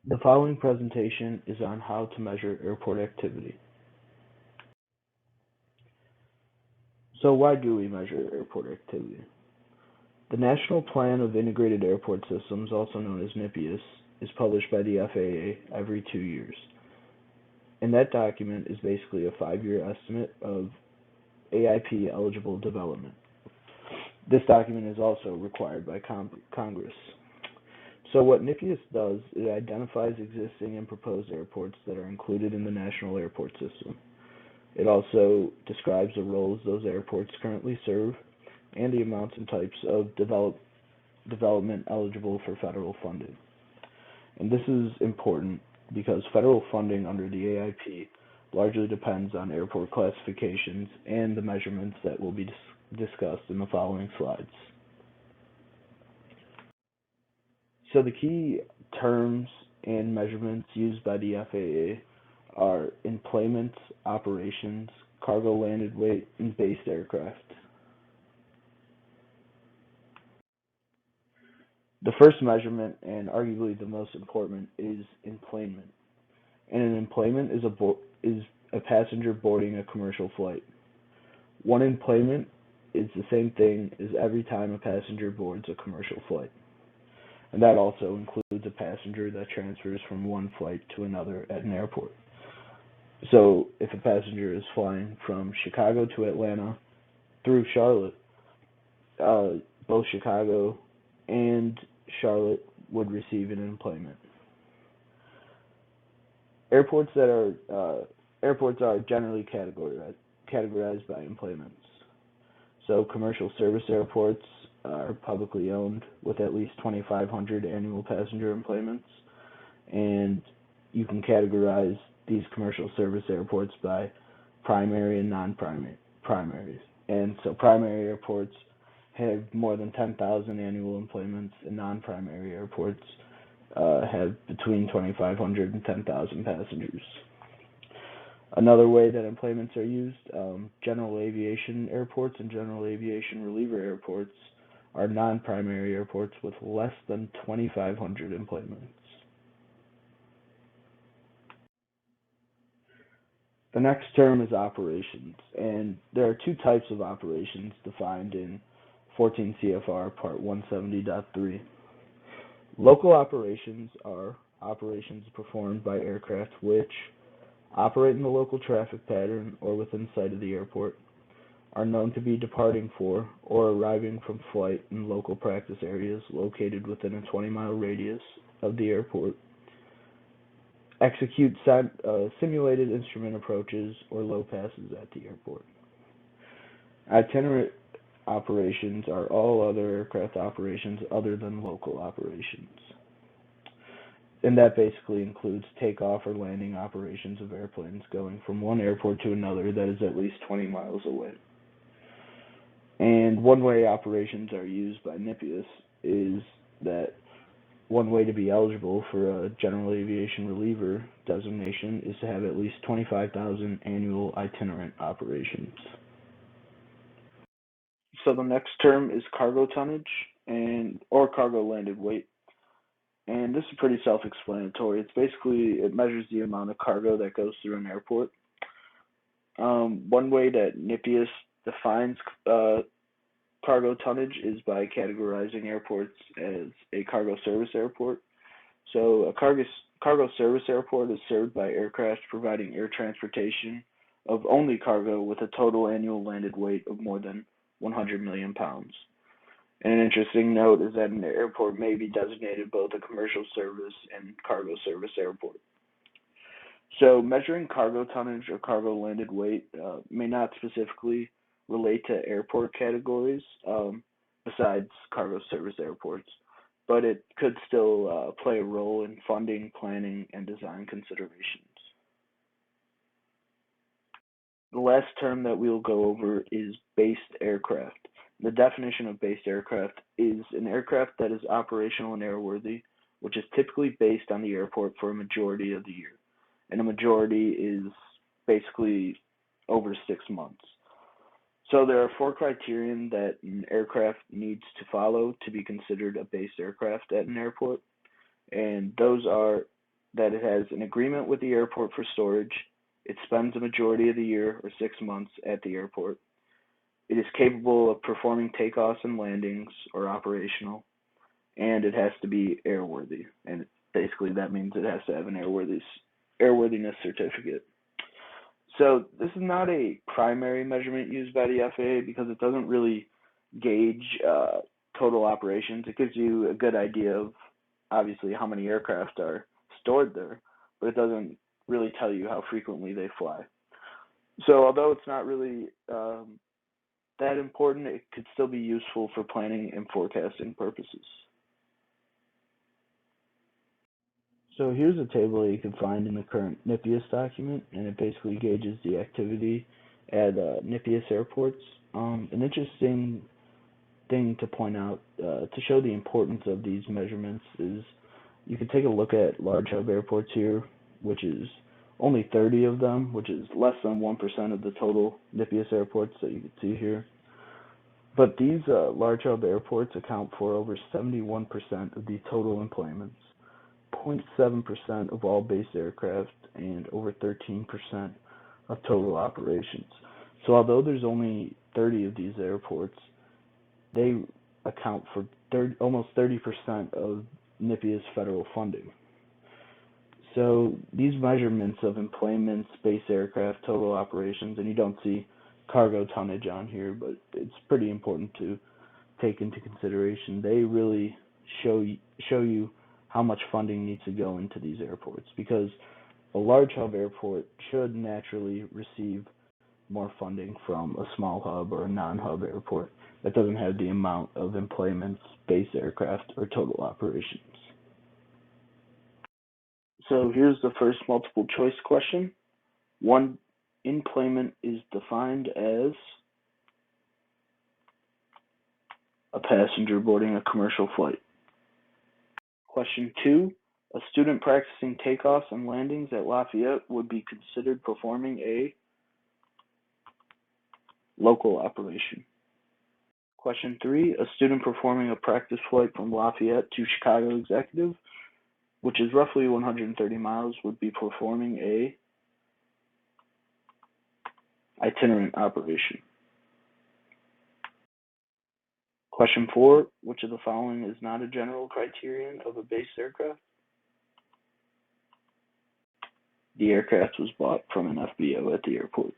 The following presentation is on how to measure airport activity. So why do we measure airport activity? The National Plan of Integrated Airport Systems, also known as NIPIAS, is published by the FAA every 2 years. And that document is basically a 5-year estimate of AIP eligible development. This document is also required by Congress. So what NIPIAS does, it identifies existing and proposed airports that are included in the National Airport System. It also describes the roles those airports currently serve and the amounts and types of development eligible for federal funding. And this is important because federal funding under the AIP largely depends on airport classifications and the measurements that will be discussed in the following slides. So the key terms and measurements used by the FAA are enplanements, operations, cargo landed weight, and based aircraft. The first measurement, and arguably the most important, is enplanement. And an enplanement is a passenger boarding a commercial flight. One enplanement is the same thing as every time a passenger boards a commercial flight. And that also includes a passenger that transfers from one flight to another at an airport. So if a passenger is flying from Chicago to Atlanta through Charlotte, both Chicago and Charlotte would receive an enplanement. Airports are generally categorized by enplanements. So commercial service airports are publicly owned with at least 2,500 annual passenger enplanements, and you can categorize these commercial service airports by primary and non-primaries. And so primary airports have more than 10,000 annual enplanements, and non-primary airports have between 2,500 and 10,000 passengers. Another way that enplanements are used, general aviation airports and general aviation reliever airports are non-primary airports with less than 2,500 enplanements. The next term is operations, and there are two types of operations defined in 14 CFR Part 170.3. Local operations are operations performed by aircraft which operate in the local traffic pattern or within sight of the airport, are known to be departing for or arriving from flight in local practice areas located within a 20-mile radius of the airport, execute simulated instrument approaches or low passes at the airport. Itinerant operations are all other aircraft operations other than local operations. And that basically includes takeoff or landing operations of airplanes going from one airport to another that is at least 20 miles away. And one-way operations are used by NIPIAS is that one way to be eligible for a general aviation reliever designation is to have at least 25,000 annual itinerant operations. So the next term is cargo tonnage or cargo landed weight. And this is pretty self-explanatory. It measures the amount of cargo that goes through an airport. One way that NIPIAS defines cargo tonnage is by categorizing airports as a cargo service airport. So a cargo service airport is served by aircraft providing air transportation of only cargo with a total annual landed weight of more than 100 million pounds. And an interesting note is that an airport may be designated both a commercial service and cargo service airport. So measuring cargo tonnage or cargo landed weight may not specifically relate to airport categories besides cargo service airports, but it could still play a role in funding, planning, and design considerations. The last term that we'll go over is based aircraft. The definition of based aircraft is an aircraft that is operational and airworthy, which is typically based on the airport for a majority of the year. And a majority is basically over 6 months. So there are 4 criterion that an aircraft needs to follow to be considered a based aircraft at an airport. And those are that it has an agreement with the airport for storage, it spends a majority of the year or 6 months at the airport, it is capable of performing takeoffs and landings or operational, and it has to be airworthy. And basically that means it has to have an airworthiness certificate. So this is not a primary measurement used by the FAA because it doesn't really gauge total operations. It gives you a good idea of obviously how many aircraft are stored there, but it doesn't really tell you how frequently they fly. So although it's not really that important, it could still be useful for planning and forecasting purposes. So here's a table that you can find in the current NIPIAS document, and it basically gauges the activity at NIPIAS airports. An interesting thing to point out to show the importance of these measurements is you can take a look at large hub airports here, which is only 30 of them, which is less than 1% of the total NIPIAS airports that you can see here. But these large hub airports account for over 71% of the total employments, 0.7% of all base aircraft, and over 13% of total operations. So although there's only 30 of these airports, they account for almost 30% of NIPIA's federal funding. So these measurements of employments, base aircraft, total operations, and you don't see cargo tonnage on here, but it's pretty important to take into consideration. They really show you how much funding needs to go into these airports, because a large hub airport should naturally receive more funding from a small hub or a non-hub airport that doesn't have the amount of employments, base aircraft, or total operations. So here's the first multiple choice question. One employment is defined as a passenger boarding a commercial flight. Question 2, a student practicing takeoffs and landings at Lafayette would be considered performing a local operation. Question 3, a student performing a practice flight from Lafayette to Chicago Executive, which is roughly 130 miles, would be performing a itinerant operation. Question 4, which of the following is not a general criterion of a base aircraft? The aircraft was bought from an FBO at the airport.